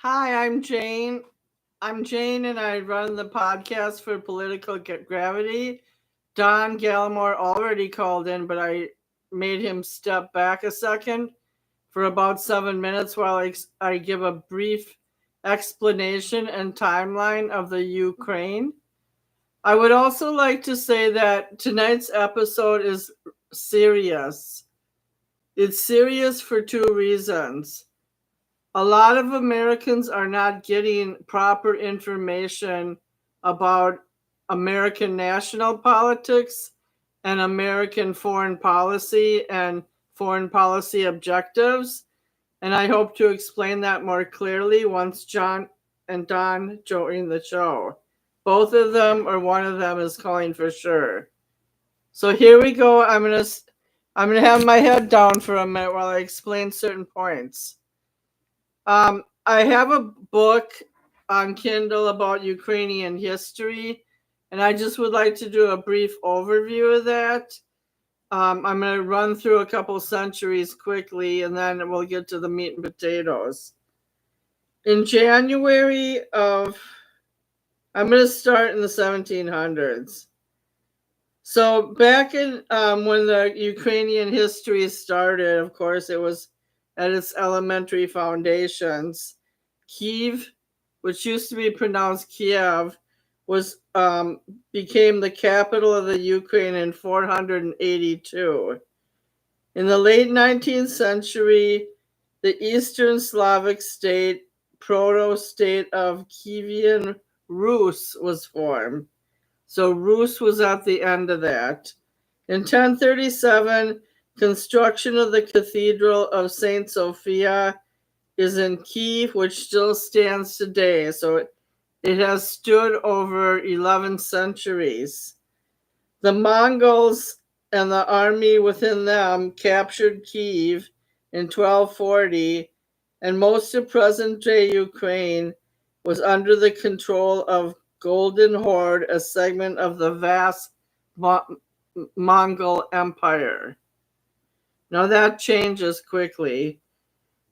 Hi, I'm Jane. I'm Jane, and I run the podcast for Political Gravity. Don Gallimore already called in, but I made him step back a second for about 7 minutes while I give a brief explanation and timeline of the Ukraine. I would also like to say that tonight's episode is serious. It's serious for two reasons. A lot of Americans are not getting proper information about American national politics and American foreign policy and foreign policy objectives. And I hope to explain that more clearly once John and Don join the show. Both of them or one of them is calling for sure. So here we go. I'm gonna have my head down for a minute while I explain certain points. I have a book on Kindle about Ukrainian history, and I just would like to do a brief overview of that. I'm going to run through a couple centuries quickly, and then we'll get to the meat and potatoes. In January of, I'm going to start in the 1700s. So back in when the Ukrainian history started, of course, it was at its elementary foundations. Kiev, which used to be pronounced Kiev, was became the capital of the Ukraine in 482. In the late 19th century, the Eastern Slavic state, proto-state of Kievan Rus was formed. So Rus was at the end of that. In 1037, construction of the Cathedral of St. Sophia is in Kiev, which still stands today. So it has stood over 11 centuries. The Mongols and the army within them captured Kiev in 1240, and most of present-day Ukraine was under the control of Golden Horde, a segment of the vast Mongol Empire. Now that changes quickly.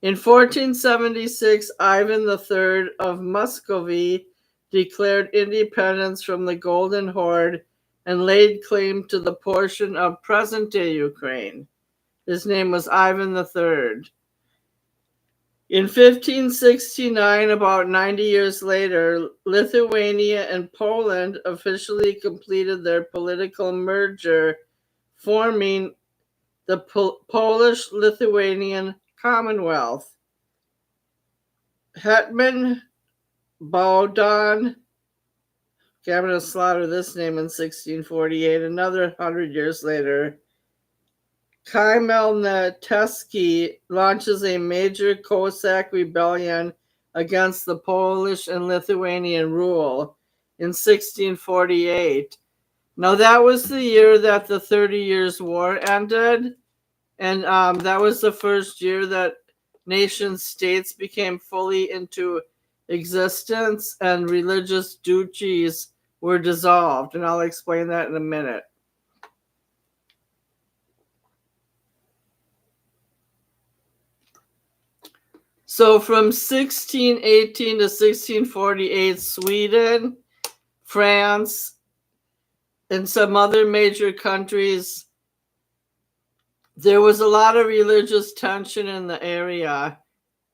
In 1476, Ivan III of Muscovy declared independence from the Golden Horde and laid claim to the portion of present-day Ukraine. His name was Ivan III. In 1569, about 90 years later, Lithuania and Poland officially completed their political merger, forming the Polish-Lithuanian Commonwealth. Hetman Bogdan, I'm going to slaughter this name in 1648, another 100 years later, Khmelnytsky launches a major Cossack rebellion against the Polish and Lithuanian rule in 1648. Now, that was the year that the 30 Years' War ended, and that was the first year that nation states became fully into existence and religious duchies were dissolved, and I'll explain that in a minute. So from 1618 to 1648, Sweden, France, and some other major countries, there was a lot of religious tension in the area.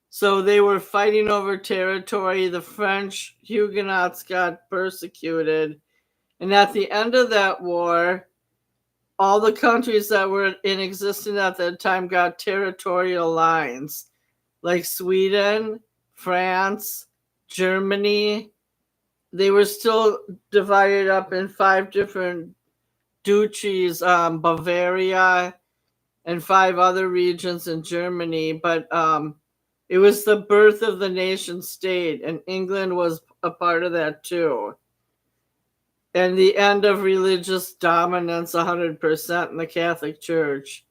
So they were fighting over territory. The French Huguenots got persecuted. And at the end of that war, all the countries that were in existence at that time got territorial lines, like Sweden, France, Germany. They were still divided up in 5 different duchies, Bavaria, and 5 other regions in Germany. But it was the birth of the nation state, and England was a part of that too. And the end of religious dominance 100% in the Catholic Church.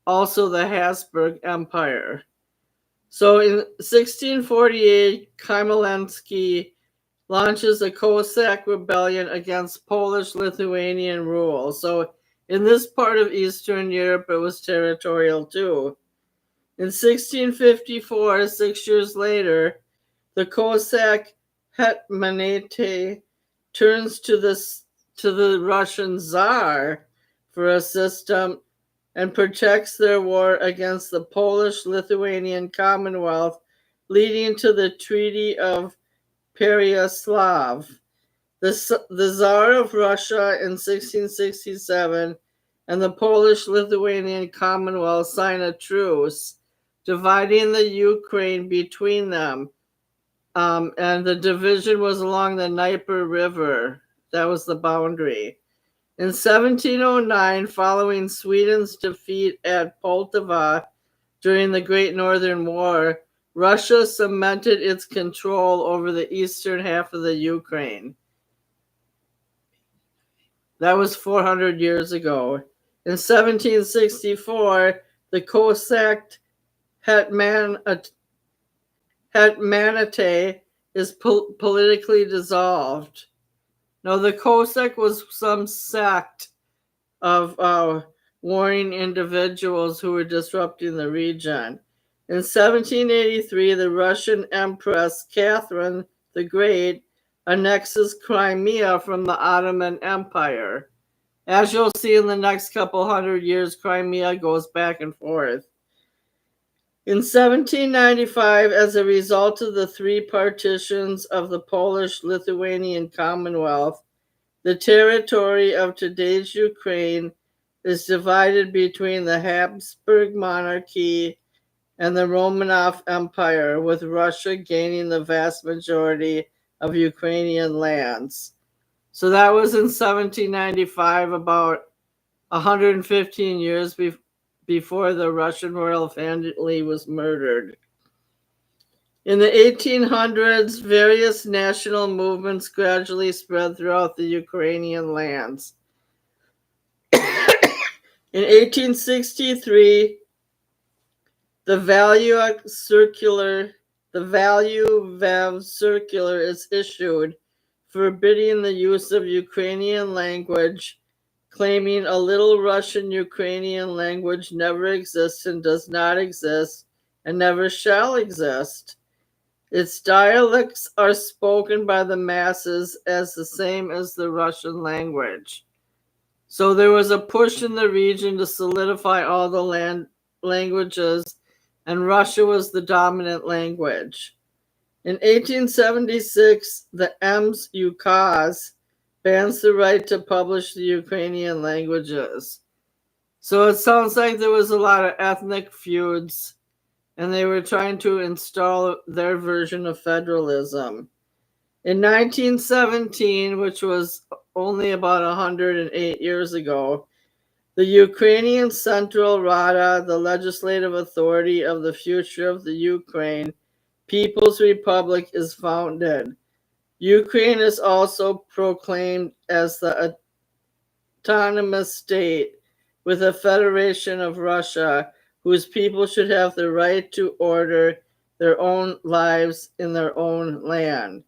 Also the Habsburg Empire. So in 1648, Khmelnytsky launches a Cossack rebellion against Polish-Lithuanian rule. So in this part of Eastern Europe, it was territorial too. In 1654, 6 years later, the Cossack hetmanate turns to the Russian Tsar for assistance and protects their war against the Polish-Lithuanian Commonwealth, leading to the Treaty of Pereyaslav. The Tsar of Russia in 1667 and the Polish-Lithuanian Commonwealth sign a truce, dividing the Ukraine between them. And the division was along the Dnieper River. That was the boundary. In 1709, following Sweden's defeat at Poltava during the Great Northern War, Russia cemented its control over the eastern half of the Ukraine. That was 400 years ago. In 1764, the Cossack hetmanate is politically dissolved. Now, the Cossack was some sect of warring individuals who were disrupting the region. In 1783, the Russian Empress Catherine the Great annexes Crimea from the Ottoman Empire. As you'll see in the next couple hundred years, Crimea goes back and forth. In 1795, as a result of the three partitions of the Polish-Lithuanian Commonwealth, the territory of today's Ukraine is divided between the Habsburg monarchy and the Romanov Empire, with Russia gaining the vast majority of Ukrainian lands. So that was in 1795, about 115 years before the Russian royal family was murdered. In the 1800s, various national movements gradually spread throughout the Ukrainian lands. In 1863, the Valuev Circular is issued, forbidding the use of Ukrainian language, claiming a Little Russian Ukrainian language never existed, does not exist, and never shall exist. Its dialects are spoken by the masses as the same as the Russian language. So there was a push in the region to solidify all the languages, and Russia was the dominant language. In 1876, the M's Ukaz bans the right to publish the Ukrainian languages. So it sounds like there was a lot of ethnic feuds, and they were trying to install their version of federalism. In 1917, which was only about 108 years ago, the Ukrainian Central Rada, the legislative authority of the future of the Ukraine People's Republic, is founded. Ukraine is also proclaimed as the autonomous state with a federation of Russia, whose people should have the right to order their own lives in their own land.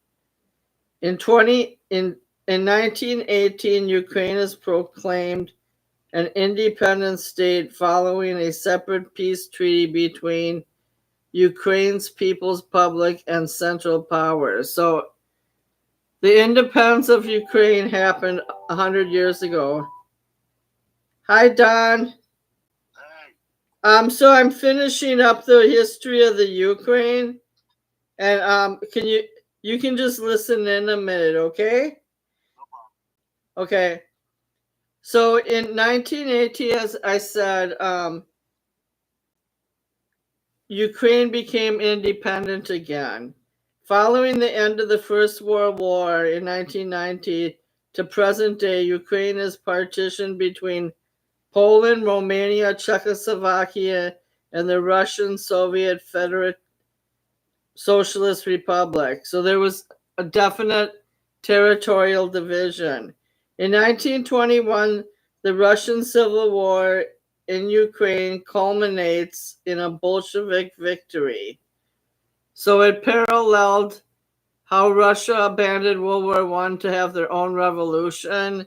In 1918, Ukraine is proclaimed an independent state following a separate peace treaty between Ukraine's People's Republic and Central Powers. So the independence of Ukraine happened 100 years ago. Hi, Don. So I'm finishing up the history of the Ukraine, and you can just listen in a minute, okay? Okay. So in 1980, as I said, Ukraine became independent again. Following the end of the First World War in 1990 to present day, Ukraine is partitioned between Poland, Romania, Czechoslovakia, and the Russian Soviet Federal Socialist Republic. So there was a definite territorial division. In 1921, the Russian Civil War in Ukraine culminates in a Bolshevik victory. So it paralleled how Russia abandoned World War I to have their own revolution,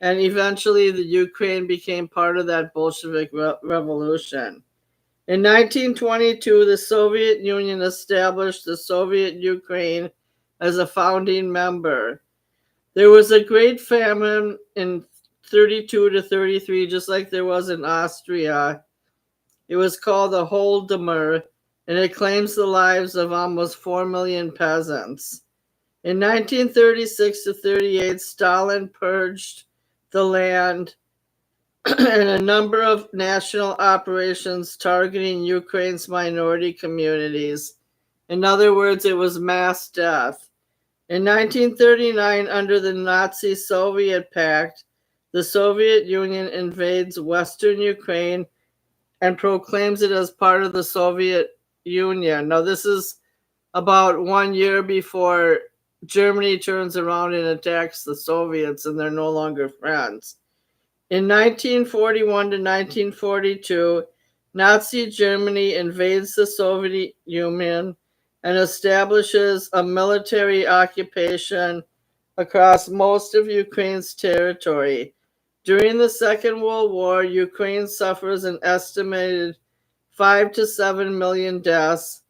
and eventually the Ukraine became part of that Bolshevik revolution. In 1922, the Soviet Union established the Soviet Ukraine as a founding member. There was a great famine in 32 to 33, just like there was in Austria. It was called the Holodomor, and it claims the lives of almost 4 million peasants. In 1936 to 38, Stalin purged the land and a number of national operations targeting Ukraine's minority communities. In other words, it was mass death. In 1939, under the Nazi-Soviet Pact, the Soviet Union invades Western Ukraine and proclaims it as part of the Soviet Union. Now, this is about 1 year before Germany turns around and attacks the Soviets, and they're no longer friends. In 1941 to 1942, Nazi Germany invades the Soviet Union and establishes a military occupation across most of Ukraine's territory. During the Second World War, Ukraine suffers an estimated 5 to 7 million deaths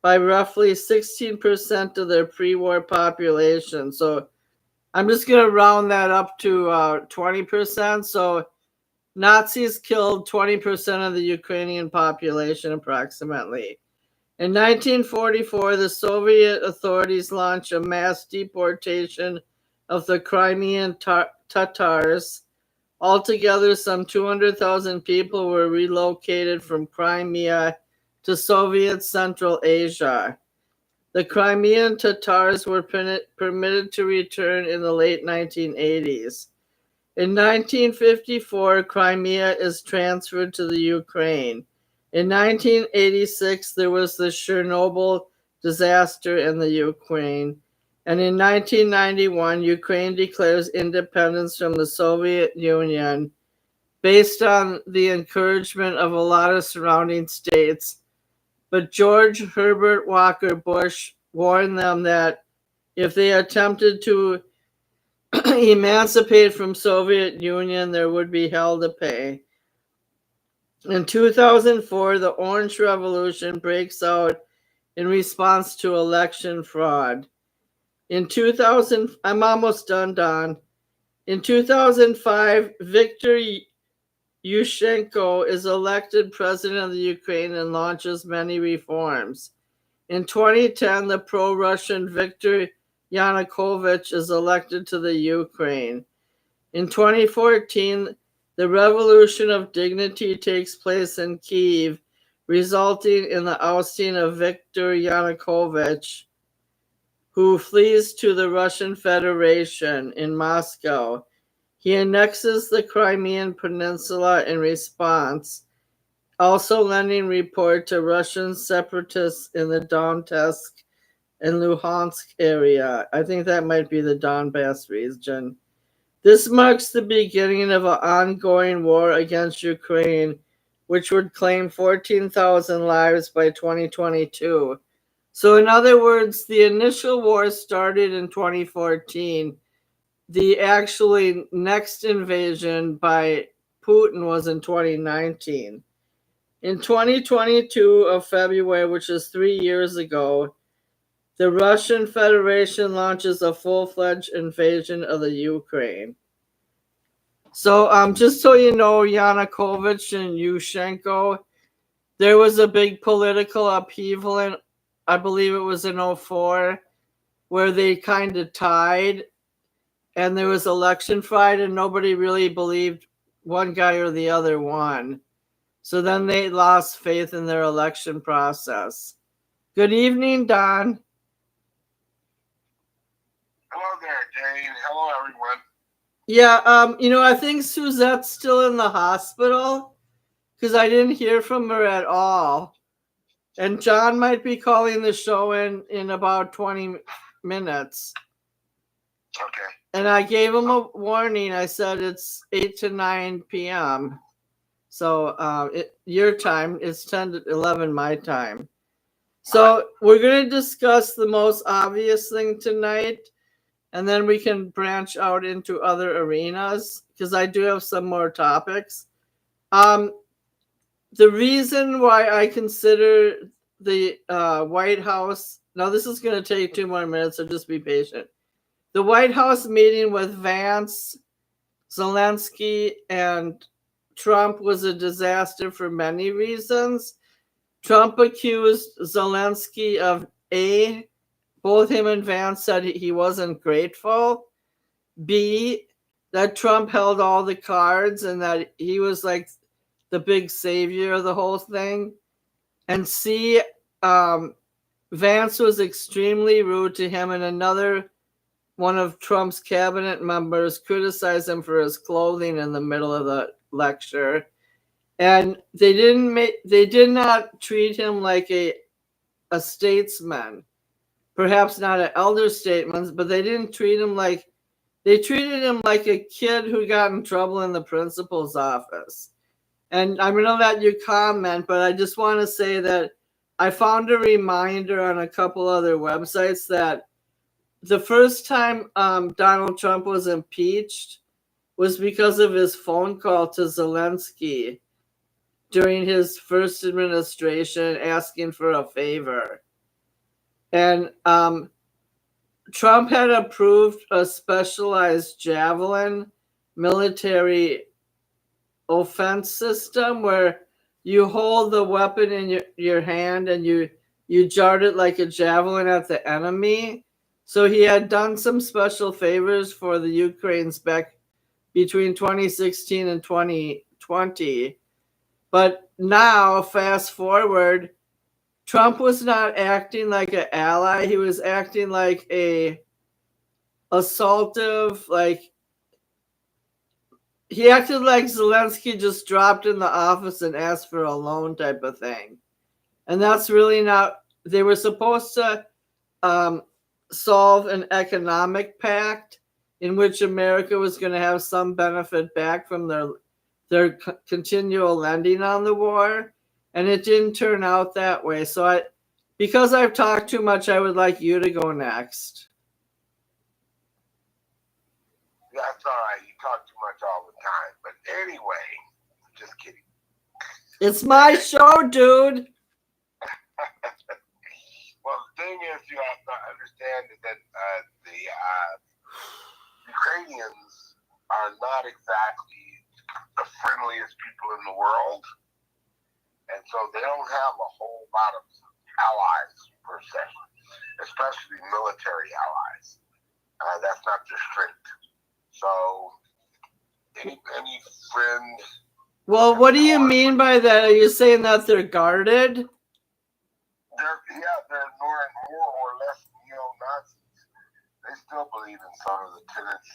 by roughly 16% of their pre-war population. So I'm just going to round that up to 20%. So Nazis killed 20% of the Ukrainian population approximately. In 1944, the Soviet authorities launched a mass deportation of the Crimean Tatars. Altogether, some 200,000 people were relocated from Crimea to Soviet Central Asia. The Crimean Tatars were permitted to return in the late 1980s. In 1954, Crimea is transferred to the Ukraine. In 1986, there was the Chernobyl disaster in the Ukraine. And in 1991, Ukraine declares independence from the Soviet Union based on the encouragement of a lot of surrounding states. But George Herbert Walker Bush warned them that if they attempted to emancipate from Soviet Union, there would be hell to pay. In 2004, the Orange Revolution breaks out in response to election fraud. In 2000, I'm almost done, Don. In 2005, Viktor Yushchenko is elected president of the Ukraine and launches many reforms. In 2010, the pro-Russian Viktor Yanukovych is elected to the Ukraine. In 2014, the Revolution of Dignity takes place in Kyiv, resulting in the ousting of Viktor Yanukovych, who flees to the Russian Federation in Moscow. He annexes the Crimean Peninsula in response, also lending support to Russian separatists in the Donetsk and Luhansk area. I think that might be the Donbass region. This marks the beginning of an ongoing war against Ukraine, which would claim 14,000 lives by 2022. So in other words, the initial war started in 2014. The actually next invasion by Putin was in 2019. In 2022 of February, which is 3 years ago, the Russian Federation launches a full-fledged invasion of the Ukraine. So just so you know, Yanukovych and Yushchenko, there was a big political upheaval in, I believe it was in 2004, where they kind of tied, and there was election fraud, and nobody really believed one guy or the other won. So then they lost faith in their election process. Good evening, Don. Hello there, Jane. Hello, everyone. Yeah, I think Suzette's still in the hospital because I didn't hear from her at all. And John might be calling the show in about 20 minutes. Okay. And I gave him a warning. I said it's 8 to 9 p.m. So your time is 10 to 11 my time. So we're going to discuss the most obvious thing tonight, and then we can branch out into other arenas because I do have some more topics. the reason why I consider the White House, now this is going to take 2 more minutes, so just be patient. The White House meeting with Vance, Zelensky, and Trump was a disaster for many reasons. Trump accused Zelensky of both him and Vance said he wasn't grateful. B, that Trump held all the cards and that he was like the big savior of the whole thing. And C, Vance was extremely rude to him, and another one of Trump's cabinet members criticized him for his clothing in the middle of the lecture. And they did not treat him like a statesman. Perhaps not an elder statesman, but they didn't treat him like they treated him like a kid who got in trouble in the principal's office. And I'm going to let you comment, but I just want to say that I found a reminder on a couple other websites that the first time Donald Trump was impeached was because of his phone call to Zelensky during his first administration asking for a favor. And Trump had approved a specialized Javelin military offense system where you hold the weapon in your hand and you jart it like a javelin at the enemy. So he had done some special favors for the Ukrainians back between 2016 and 2020. But now, fast forward, Trump was not acting like an ally. He was acting like a assaultive, like he acted like Zelensky just dropped in the office and asked for a loan type of thing. And that's really not, they were supposed to solve an economic pact in which America was going to have some benefit back from their continual lending on the war. And it didn't turn out that way. So because I've talked too much, I would like you to go next. That's all right. You talk too much all the time. But anyway, just kidding. It's my show, dude. Well, the thing is, you have to understand that the Ukrainians are not exactly the friendliest people in the world. And so they don't have a whole lot of allies, per se, especially military allies. That's not their strength. So, any friend. Well, what do you mean by that? Are you saying that they're guarded? They're more or less neo-Nazis. They still believe in some of the tenets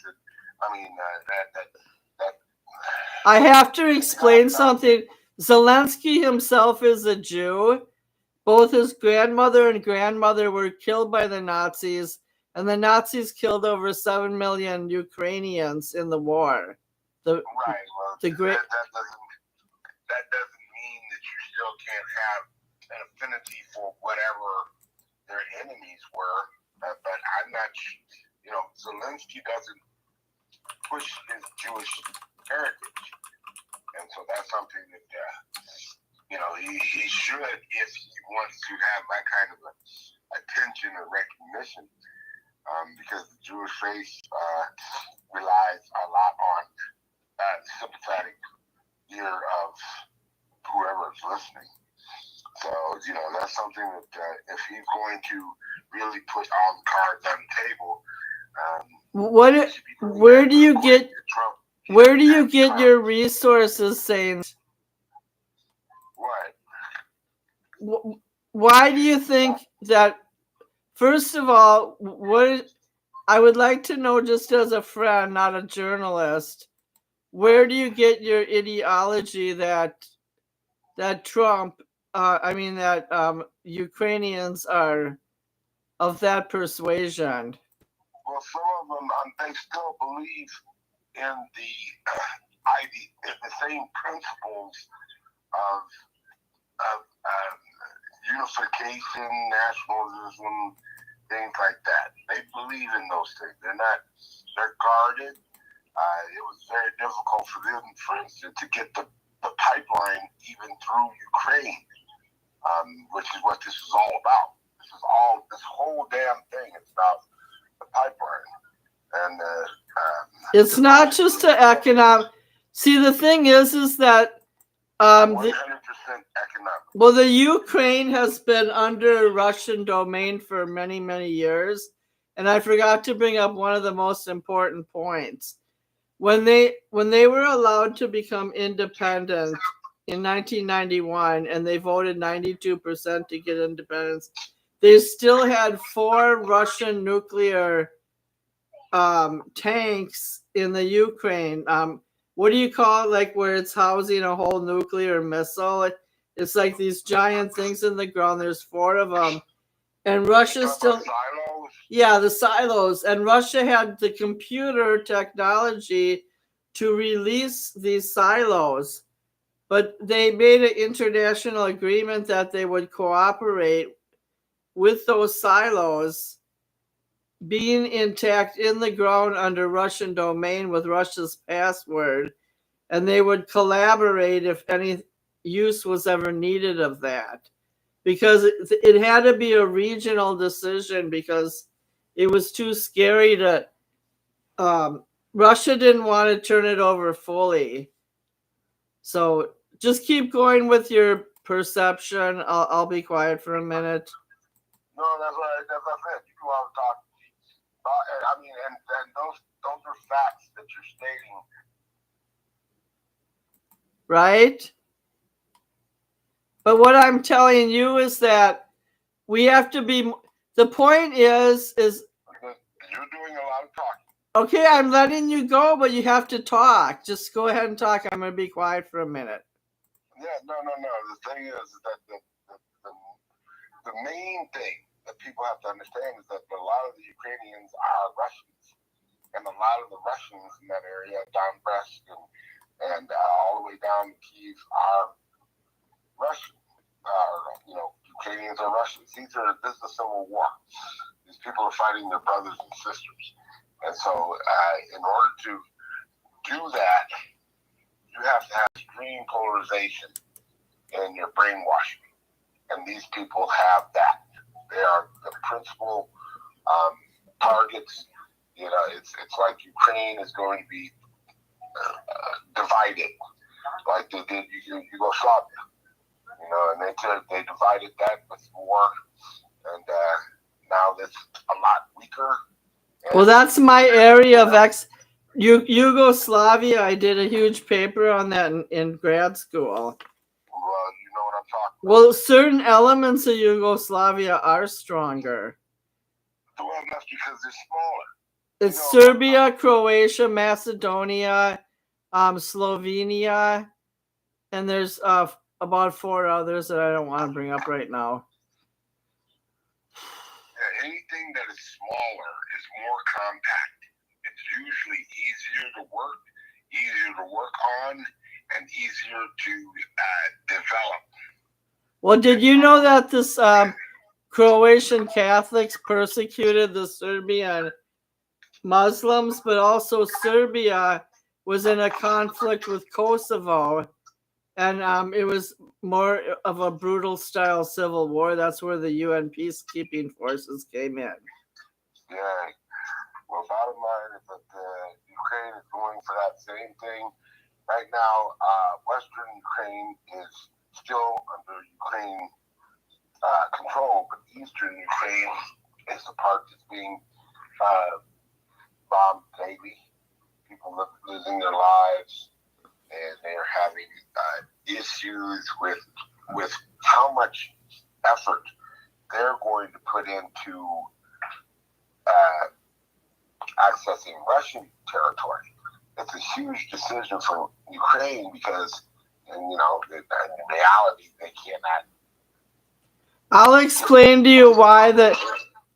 that, that I have to explain something. Zelensky himself is a Jew. Both his grandmother and grandmother were killed by the Nazis, and the Nazis killed over 7 million Ukrainians in the war. Right. Well, that doesn't mean that you still can't have an affinity for whatever their enemies were. But I'm not, Zelensky doesn't push his Jewish heritage, and so that's something that he should, if he wants to have that kind of attention or recognition, because the Jewish faith relies a lot on sympathetic ear of whoever is listening. So, that's something that if he's going to really put all the cards on the table, where do you get your resources saying? What? Why do you think that? First of all, I would like to know, just as a friend, not a journalist, where do you get your ideology that Trump, that Ukrainians are of that persuasion? Well, some of them, they still believe in the same principles of unification, nationalism, things like that. They believe in those things. They're guarded. It was very difficult for them, for instance, to get the the pipeline even through Ukraine, which is what this is all about. This whole damn thing is about the pipeline. And it's not just an economic. See, the thing is that 100% economic. Well, the Ukraine has been under Russian domain for many, many years, and I forgot to bring up one of the most important points. When they were allowed to become independent in 1991, and they voted 92% to get independence, they still had 4 Russian nuclear tanks in the Ukraine. What do you call it? Like where it's housing a whole nuclear missile? It's like these giant things in the ground. There's 4 of them, and Russia still. Silos? Yeah, the silos, and Russia had the computer technology to release these silos, but they made an international agreement that they would cooperate with those silos being intact in the ground under Russian domain with Russia's password, and they would collaborate if any use was ever needed of that, because it had to be a regional decision because it was too scary to Russia didn't want to turn it over fully. So just keep going with your perception. I'll be quiet for a minute. No, that's what I said. You go out and talk. I mean, and those are facts that you're stating. Right? But what I'm telling you is that we have to be. The point is you're doing a lot of talking. Okay, I'm letting you go, but you have to talk. Just go ahead and talk. I'm going to be quiet for a minute. Yeah, no. The thing is that the main thing that people have to understand is that a lot of the Ukrainians are Russians, and a lot of the Russians in that area, Donbass and all the way down to Kyiv, are Russian. Ukrainians are Russians. This is a civil war. These people are fighting their brothers and sisters. And so in order to do that, you have to have extreme polarization in your brainwashing. And these people have that. They are the principal targets. It's like Ukraine is going to be divided, like they did Yugoslavia. And they divided that with war, and now that's a lot weaker. Well, that's my area of Yugoslavia. I did a huge paper on that in grad school. Well, you know what I'm talking about. Well, certain elements of Yugoslavia are stronger. Well, that's because they're smaller. It's Serbia, Croatia, Macedonia, Slovenia, and there's about 4 others that I don't want to bring up right now. Anything that is smaller is more compact. It's usually easier to work on, and easier to develop. Well, did you know that this Croatian Catholics persecuted the Serbian Muslims, but also Serbia was in a conflict with Kosovo, and it was more of a brutal style civil war. That's where the UN peacekeeping forces came in. Yeah. Well, bottom line is that Ukraine is going for that same thing. Right now, Western Ukraine is still under Ukraine control, but Eastern Ukraine is the part that's being bombed daily. People losing their lives, and they're having issues with how much effort they're going to put into accessing Russian territory. It's a huge decision for Ukraine because, in reality, they cannot. I'll explain to you why the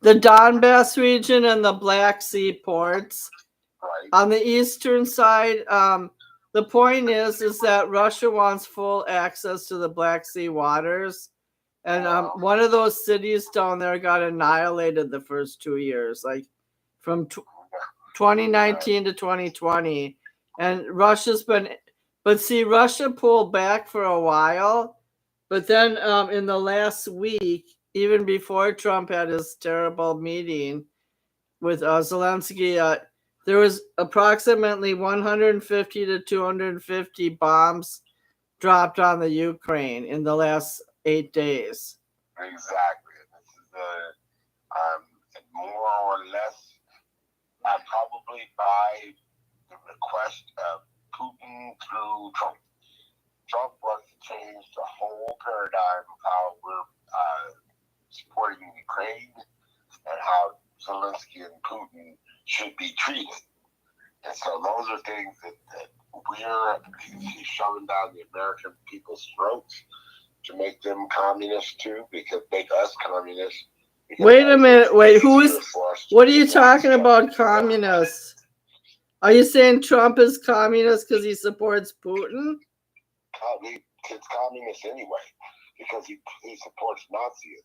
Donbass region and the Black Sea ports. Right. On the eastern side, the point is that Russia wants full access to the Black Sea waters. And one of those cities down there got annihilated the first 2 years, like from 2019 to 2020. And Russia's been But see, Russia pulled back for a while, but then in the last week, even before Trump had his terrible meeting with Zelensky, there was approximately 150 to 250 bombs dropped on the Ukraine in the last 8 days. Exactly. This is more or less, probably by the request of Putin through Trump. Trump wants to change the whole paradigm of how we're supporting Ukraine and how Zelensky and Putin should be treated. And so those are things that he's shoving down the American people's throats to make them communists too, because make us communists. Wait a minute, wait, what are you talking about, communists? Are you saying Trump is communist because he supports Putin? He's communist anyway, because he supports Nazism,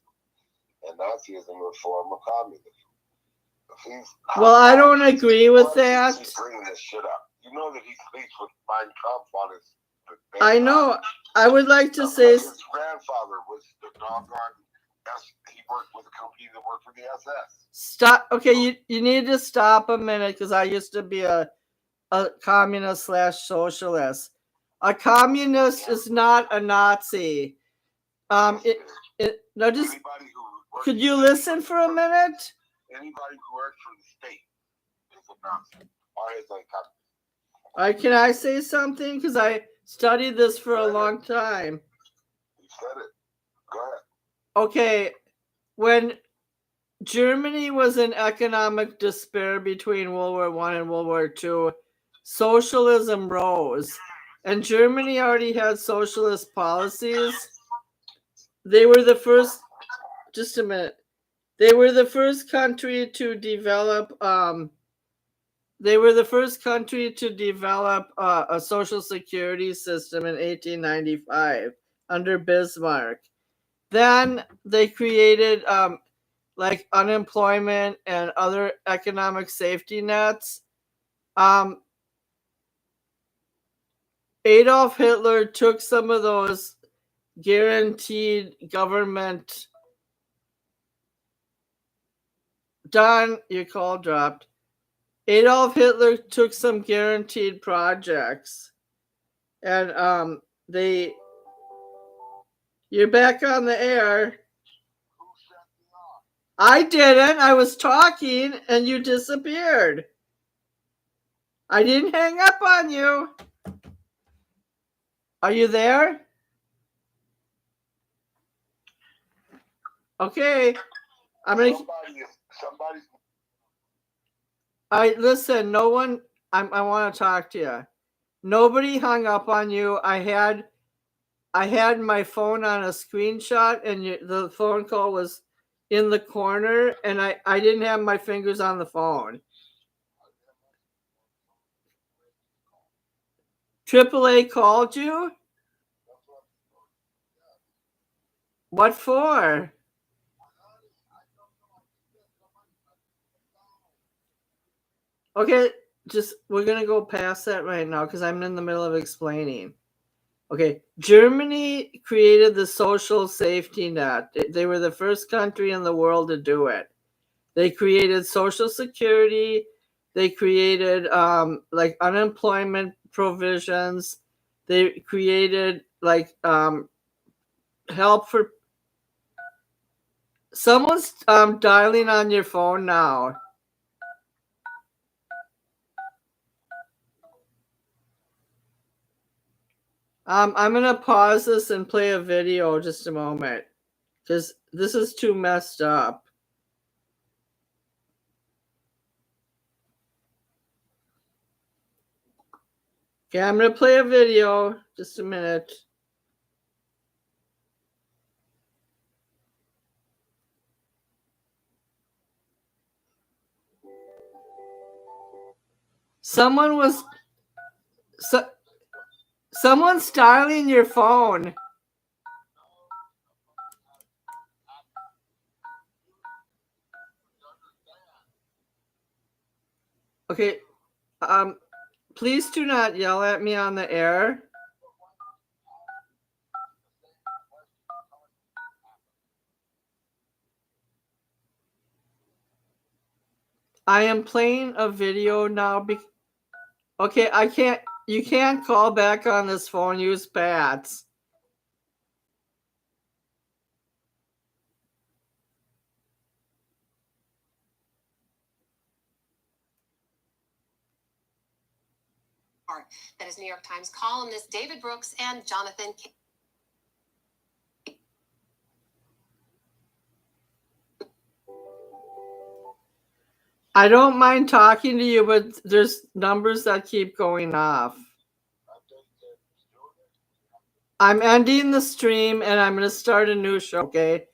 and Nazism is a form of communism. Well, I don't agree with that. He's bringing this shit up. You know that he sleeps with Mein Kampf on his bed. I know. I would like to say his grandfather was the doggone. He worked with a company that worked for the SS. Stop. Okay, you need to stop a minute, because I used to be a communist / socialist. A communist is not a Nazi. Now just could you listen for a minute? Anybody who works for the state is a Nazi. Or is a communist. All right, can I say something? Because I studied this for a long time. You said it. Go ahead. Okay, when Germany was in economic despair between World War I and World War II, socialism rose. And Germany already had socialist policies. They were the first, just a minute. They were the first country to develop a social security system in 1895 under Bismarck. Then they created like unemployment and other economic safety nets. Adolf Hitler took some of those guaranteed government. Don, your call dropped. Adolf Hitler took some guaranteed projects, and you're back on the air. I didn't. I was talking and you disappeared. I didn't hang up on you. Are you there? Okay. I'm gonna. Somebody's. All right, listen. No one. I want to talk to you. Nobody hung up on you. I had my phone on a screenshot, and the phone call was in the corner, and I didn't have my fingers on the phone. AAA called you? What for? Okay, we're going to go past that right now because I'm in the middle of explaining. Okay, Germany created the social safety net. They were the first country in the world to do it. They created Social Security. They created like unemployment provisions. They created like help for. Someone's dialing on your phone now. I'm going to pause this and play a video just a moment because this is too messed up. Okay, I'm going to play a video. Just a minute. Someone's dialing your phone. Okay, please do not yell at me on the air. I am playing a video now. Okay, I can't. You can't call back on this phone. Use Pat's. That is New York Times columnist David Brooks and Jonathan. I don't mind talking to you, but there's numbers that keep going off. I'm ending the stream and I'm going to start a new show, okay?